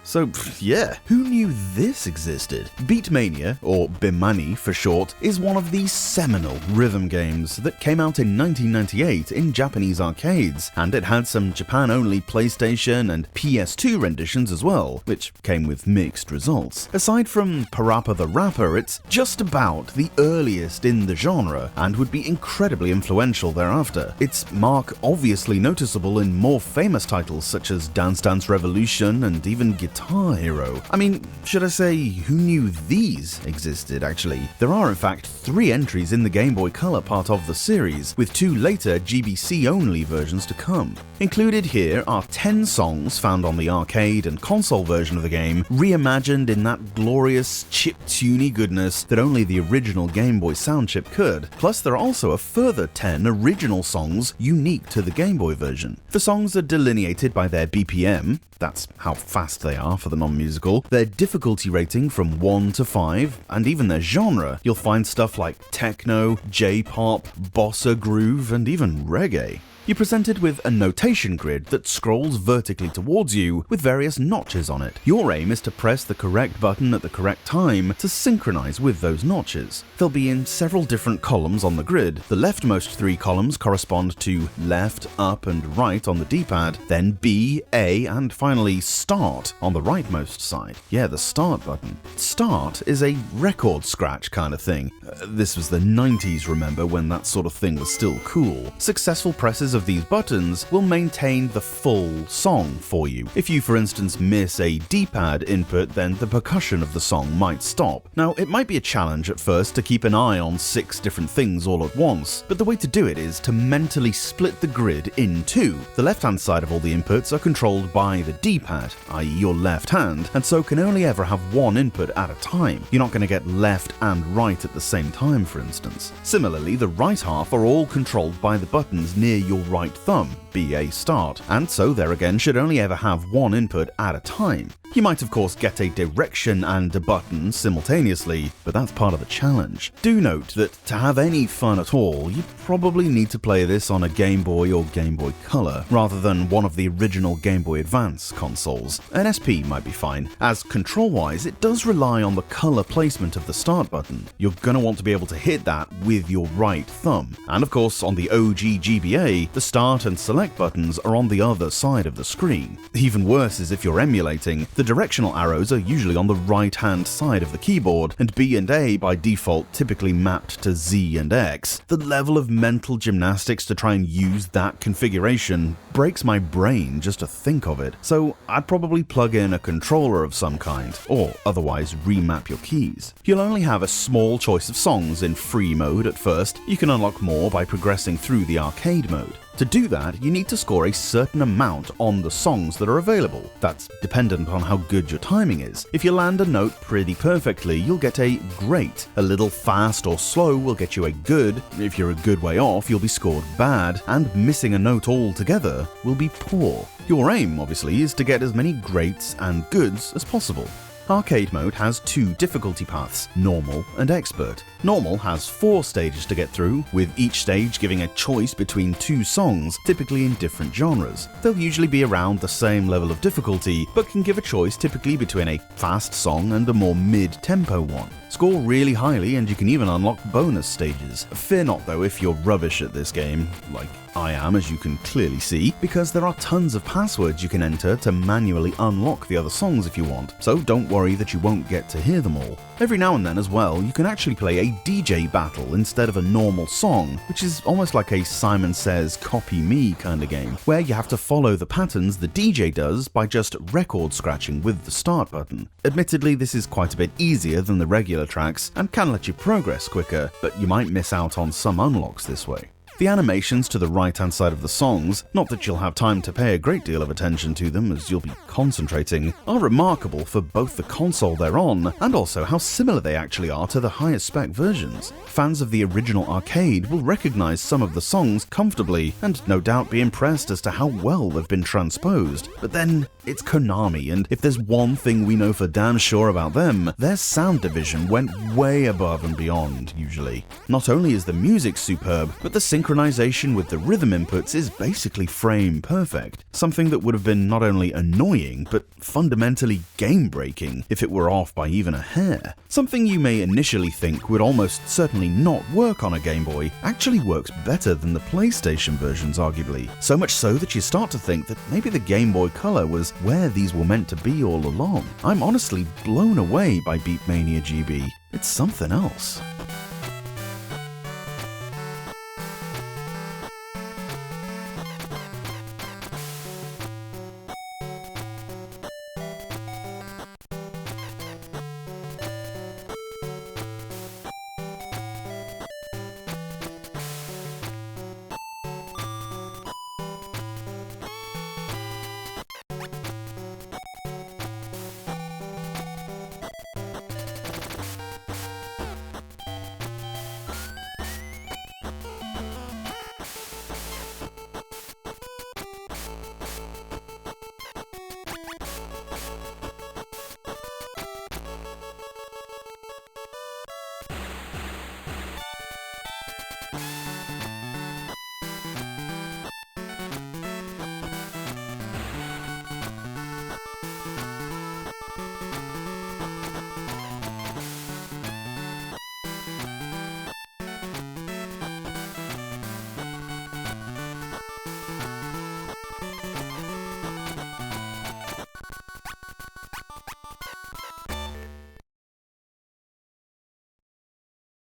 So yeah, who knew this existed? BeatMania, or BeatMania for short, is one of the seminal rhythm games that came out in 1998 in Japanese arcades, and it had some Japan-only PlayStation and PS2 renditions as well, which came with mixed results. Aside from Parappa the Rapper, it's just about the earliest in the genre, and would be incredibly influential thereafter. Its mark obviously noticeable in more famous titles such as Dance Dance Revolution and even Guitar Hero. I mean, should I say, who knew these existed actually? There are in fact 3 entries in the Game Boy Color part of the series, with 2 later GBC-only versions to come. Included here are 10 songs found on the arcade and console version of the game, reimagined in that glorious chip-tuney goodness that only the original Game Boy sound chip could. Plus there are also a further 10 original songs unique to the Game Boy version. The songs are delineated by their BPM, that's how fast they are for the non-musical, their difficulty rating from 1 to 5, and even their genre. You'll find stuff like techno, J-pop, bossa groove, and even reggae. You're presented with a notation grid that scrolls vertically towards you with various notches on it. Your aim is to press the correct button at the correct time to synchronize with those notches. They'll be in several different columns on the grid. The leftmost 3 columns correspond to left, up, and right on the D-pad, then B, A, and finally start on the rightmost side. Yeah, the start button. Start is a record scratch kind of thing. This was the 90s, remember, when that sort of thing was still cool. Successful presses of these buttons will maintain the full song for you. If you, for instance, miss a D-pad input, then the percussion of the song might stop. Now, it might be a challenge at first to keep an eye on 6 different things all at once, but the way to do it is to mentally split the grid in 2. The left-hand side of all the inputs are controlled by the D-pad, i.e. your left hand, and so can only ever have one input at a time. You're not going to get left and right at the same time, for instance. Similarly, the right half are all controlled by the buttons near your right thumb, BA start, and so there again should only ever have one input at a time. You might of course get a direction and a button simultaneously, but that's part of the challenge. Do note that to have any fun at all, you probably need to play this on a Game Boy or Game Boy Color, rather than one of the original Game Boy Advance consoles. An SP might be fine, as control-wise it does rely on the color placement of the start button. You're gonna want to be able to hit that with your right thumb. And of course on the OG GBA, the start and select buttons are on the other side of the screen. Even worse is if you're emulating, the directional arrows are usually on the right-hand side of the keyboard, and B and A by default typically mapped to Z and X. The level of mental gymnastics to try and use that configuration breaks my brain just to think of it, so I'd probably plug in a controller of some kind, or otherwise remap your keys. You'll only have a small choice of songs in free mode at first. You can unlock more by progressing through the arcade mode. To do that, you need to score a certain amount on the songs that are available. That's dependent on how good your timing is. If you land a note pretty perfectly, you'll get a great. A little fast or slow will get you a good. If you're a good way off, you'll be scored bad, and missing a note altogether will be poor. Your aim, obviously, is to get as many greats and goods as possible. Arcade mode has 2 difficulty paths, normal and expert. Normal has 4 stages to get through, with each stage giving a choice between 2 songs, typically in different genres. They'll usually be around the same level of difficulty, but can give a choice typically between a fast song and a more mid-tempo one. Score really highly and you can even unlock bonus stages. Fear not though if you're rubbish at this game, like I am, as you can clearly see, because there are tons of passwords you can enter to manually unlock the other songs if you want, so don't worry that you won't get to hear them all. Every now and then as well, you can actually play a DJ battle instead of a normal song, which is almost like a Simon Says Copy Me kind of game, where you have to follow the patterns the DJ does by just record scratching with the start button. Admittedly, this is quite a bit easier than the regular tracks and can let you progress quicker, but you might miss out on some unlocks this way. The animations to the right-hand side of the songs, not that you'll have time to pay a great deal of attention to them as you'll be concentrating, are remarkable for both the console they're on and also how similar they actually are to the highest spec versions. Fans of the original arcade will recognize some of the songs comfortably and no doubt be impressed as to how well they've been transposed. But then, it's Konami, and if there's one thing we know for damn sure about them, their sound division went way above and beyond, usually. Not only is the music superb, but the synchronization synchronization with the rhythm inputs is basically frame perfect, something that would have been not only annoying, but fundamentally game-breaking if it were off by even a hair. Something you may initially think would almost certainly not work on a Game Boy actually works better than the PlayStation versions, arguably. So much so that you start to think that maybe the Game Boy Color was where these were meant to be all along. I'm honestly blown away by BeatMania GB. It's something else.